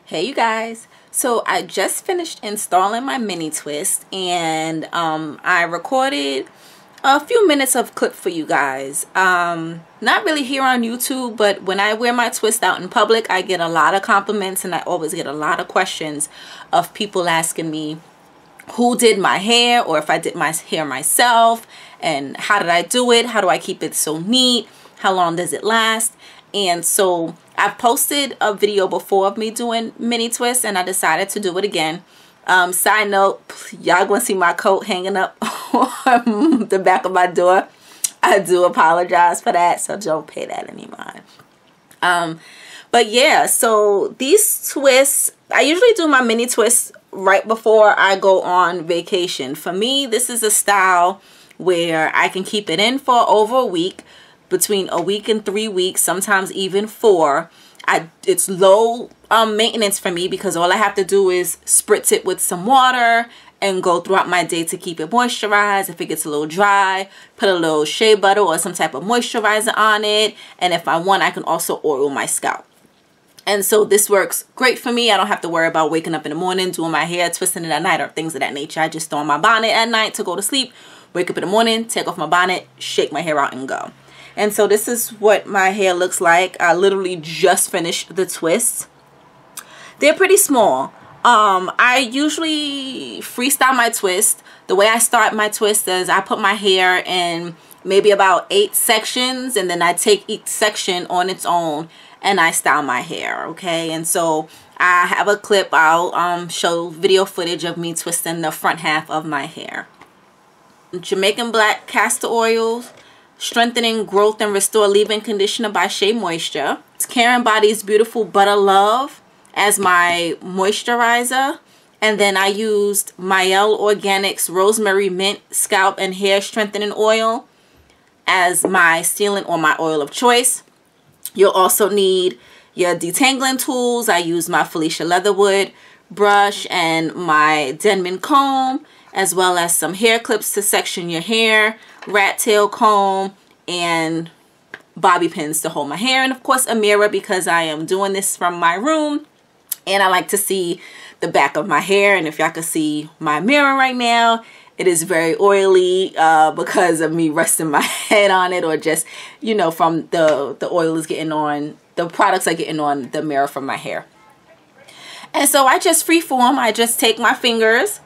Hey you guys, so I just finished installing my mini twist, and I recorded a few minutes of clip for you guys. Not really here on YouTube, but when I wear my twist out in public, I get a lot of compliments, and I always get a lot of questions of people asking me who did my hair, or if I did my hair myself, and how did I do it, how do I keep it so neat, how long does it last. And so I've posted a video before of me doing mini twists, and I decided to do it again. Side note, y'all gonna see my coat hanging up on the back of my door. I do apologize for that, so don't pay that any mind. But yeah, so these twists, I usually do my mini twists right before I go on vacation. For me, this is a style where I can keep it in for over a week, between a week and 3 weeks, sometimes even 4. It's low maintenance for me, because all I have to do is spritz it with some water and go throughout my day to keep it moisturized. If it gets a little dry, put a little shea butter or some type of moisturizer on it, and if I want, I can also oil my scalp. And so this works great for me. I don't have to worry about waking up in the morning, doing my hair, twisting it at night, or things of that nature. I just throw on my bonnet at night to go to sleep, wake up in the morning, take off my bonnet, shake my hair out, and go. And so this is what my hair looks like. I literally just finished the twists. They're pretty small. I usually freestyle my twist. The way I start my twist is I put my hair in maybe about 8 sections, and then I take each section on its own and I style my hair, okay? And so I have a clip. I'll show video footage of me twisting the front half of my hair. Jamaican Black Castor Oils Strengthening Growth and Restore Leave-In Conditioner by Shea Moisture. It's Karen Body's Beautiful Butter Love as my moisturizer. And then I used Mielle Organics Rosemary Mint Scalp and Hair Strengthening Oil as my sealant or my oil of choice. You'll also need your detangling tools. I use my Felicia Leatherwood brush and my Denman Comb, as well as some hair clips to section your hair, rat tail comb, and bobby pins to hold my hair, and of course a mirror, because I am doing this from my room and I like to see the back of my hair. And if y'all can see my mirror right now, it is very oily because of me resting my head on it, or just, you know, from the oil is getting on, the products are getting on the mirror from my hair. And so I just freeform. I just take my fingers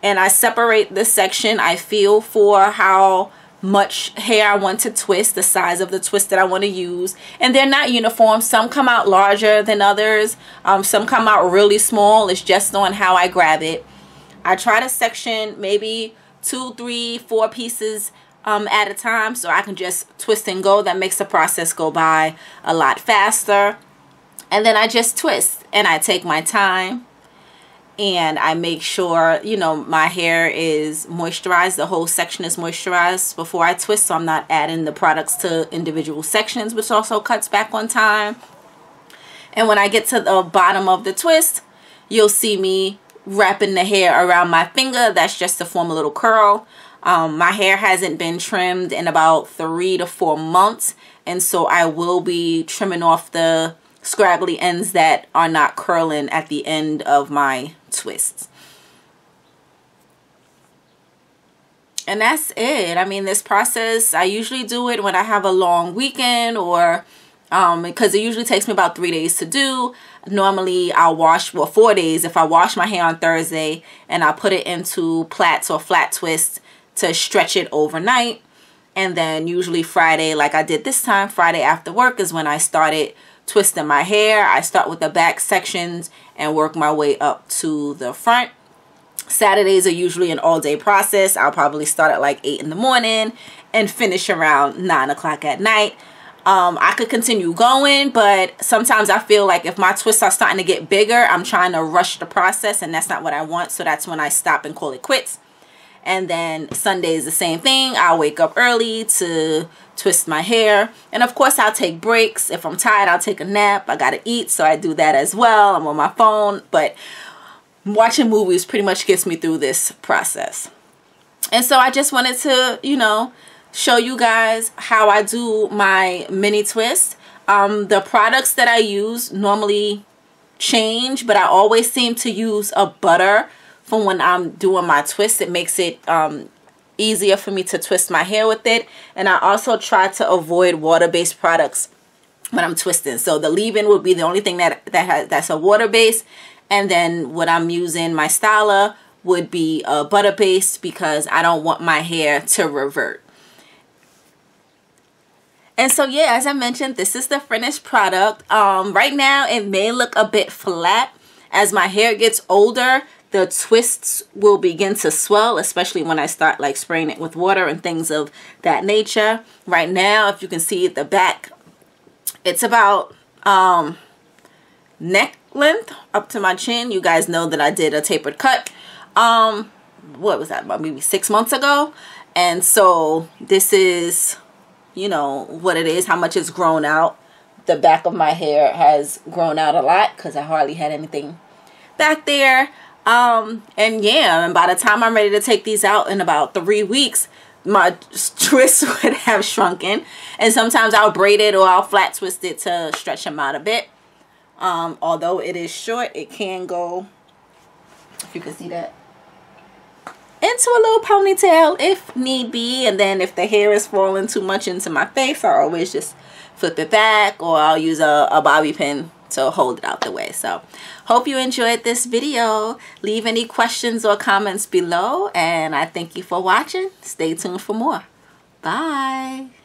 and I separate this section. I feel for how much hair I want to twist, the size of the twist that I want to use. And they're not uniform. Some come out larger than others. Some come out really small. It's just on how I grab it. I try to section maybe 2, 3, 4 pieces at a time, so I can just twist and go. That makes the process go by a lot faster. And then I just twist, and I take my time, and I make sure, you know, my hair is moisturized, the whole section is moisturized before I twist, so I'm not adding the products to individual sections, which also cuts back on time. And when I get to the bottom of the twist, you'll see me wrapping the hair around my finger. That's just to form a little curl. My hair hasn't been trimmed in about 3 to 4 months, and so I will be trimming off the scraggly ends that are not curling at the end of my twists. And that's it. I mean, this process, I usually do it when I have a long weekend, or because it usually takes me about 3 days to do. Normally I'll wash, well, 4 days. If I wash my hair on Thursday and I put it into plaits or flat twists to stretch it overnight, and then usually Friday, like I did this time, Friday after work is when I started twisting my hair. I start with the back sections and work my way up to the front. Saturdays are usually an all-day process. I'll probably start at like 8 in the morning and finish around 9 o'clock at night. I could continue going, but sometimes I feel like if my twists are starting to get bigger, I'm trying to rush the process, and that's not what I want. So that's when I stop and call it quits. And then Sunday is the same thing. I'll wake up early to twist my hair. And of course, I'll take breaks. If I'm tired, I'll take a nap. I gotta eat, so I do that as well. I'm on my phone, but watching movies pretty much gets me through this process. And so I just wanted to, you know, show you guys how I do my mini twist. The products that I use normally change, but I always seem to use a butter for when I'm doing my twist. It makes it easier for me to twist my hair with it. And I also try to avoid water-based products when I'm twisting. So the leave-in would be the only thing that's a water-based. And then what I'm using, my styler, would be butter-based, because I don't want my hair to revert. And so yeah, as I mentioned, this is the finished product. Right now it may look a bit flat. As my hair gets older, the twists will begin to swell, especially when I start like spraying it with water and things of that nature. Right now, if you can see at the back, it's about neck length up to my chin. You guys know that I did a tapered cut. What was that, about maybe 6 months ago? And so this is, you know, what it is, how much it's grown out. The back of my hair has grown out a lot because I hardly had anything back there. And yeah, and by the time I'm ready to take these out in about 3 weeks, my twists would have shrunken. And sometimes I'll braid it or I'll flat twist it to stretch them out a bit. Although it is short, it can go, if you can see that, into a little ponytail if need be. And then if the hair is falling too much into my face, I always just flip it back, or I'll use a bobby pin to hold it out the way. So hope you enjoyed this video. Leave any questions or comments below, and I thank you for watching. Stay tuned for more. Bye.